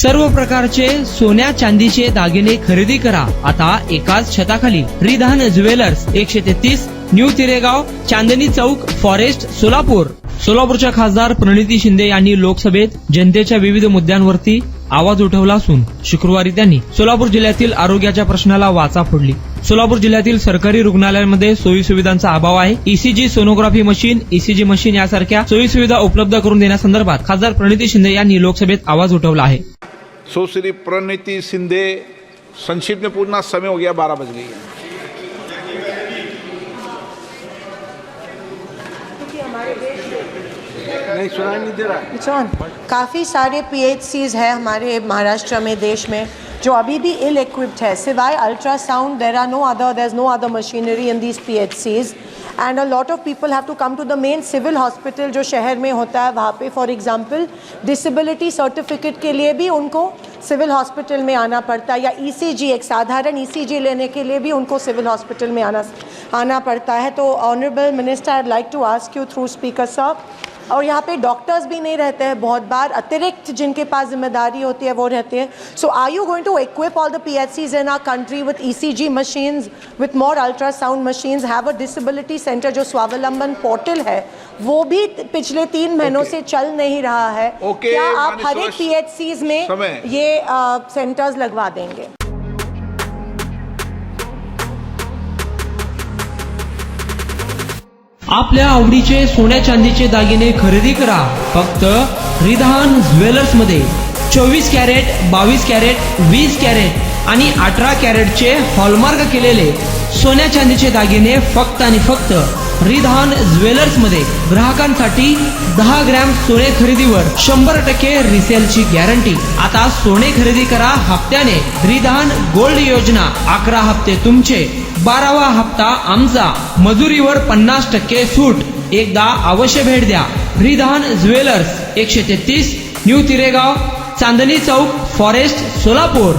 सर्व प्रकारचे सोन्या चांदीचे दागिने खरेदी करा आता एकाच छताखाली. Ridhan jewellers 133 new तिरेगाव, Chandni Chowk, forest, Solapur. सोलापूरच्या खासदार प्रणिती शिंदे यांनी लोकसभेत जनतेच्या विविध मुद्द्यांवरती आवाज उठवला असून शुक्रवारी त्यांनी सोलापूर जिल्ह्यातील आरोग्याच्या प्रश्नाला वाचा फोडली. सोलापूर जिल्ह्यातील सरकारी रुग्णालयांमध्ये सोयी सुविधांचा अभाव आहे. ECG, sonography machine, ECG machine यासारख्या सोयी सुविधा उपलब्ध करून देण्यासंदर्भात खासदार प्रणिती शिंदे यांनी लोकसभेत आवाज उठवला आहे. सुश्री प्रणिती शिंदे, संक्षिप्त में पूछना, समय हो गया 12 बज गई है. नहीं सुनाई नहीं दे रहा. काफ़ी सारे PHCs है हमारे महाराष्ट्र में, देश में, जो अभी भी इल इक्विप्ड है. सिवाय ultrasound there is no other machinery in these PHCs and a lot of people have to come to the main civil hospital जो शहर में होता है. वहाँ पे फॉर एग्जांपल डिसेबिलिटी सर्टिफिकेट के लिए भी उनको सिविल हॉस्पिटल में आना पड़ता है, या ECG, एक साधारण ECG लेने के लिए भी उनको सिविल हॉस्पिटल में आना पड़ता है. तो honourable minister, I like to ask you through speaker साहब, और यहाँ पे डॉक्टर्स भी नहीं रहते हैं, बहुत बार अतिरिक्त जिनके पास जिम्मेदारी होती है वो रहते हैं. So are you going to equip all the PHCs in our country with ECG machines, with more ultrasound machines, have a disability centre? जो स्वावलंबन पोर्टल है वो भी पिछले 3 महीनों से चल नहीं रहा है. क्या आप हर एक PHCs में ये सेंटर्स लगवा देंगे? आपल्या आवडीचे सोन्या चांदीचे दागिने खरेदी करा फक्त रिधान ज्वेलर्स मध्ये. 24 कॅरेट, 22 कॅरेट, 20 कॅरेट आणि 18 कॅरेटचे हॉलमार्क केलेले सोन्या चांदीचे दागिने फक्त आणि फक्त रिधान ज्वेलर्स मध्ये. ग्राहकांसाठी 10 ग्रॅम सोने खरेदीवर 100% रिसेलची गॅरंटी. आता सोने खरेदी करा हप्त्याने. रिधान गोल्ड योजना, 11 हप्ते तुमचे, 12वा हप्ता आमचा. मजुरीवर 50% सूट. एकदा अवश्य भेट द्या. Ridhan jewellers 133 new तिरेगाव, Chandni Chowk, forest, Solapur.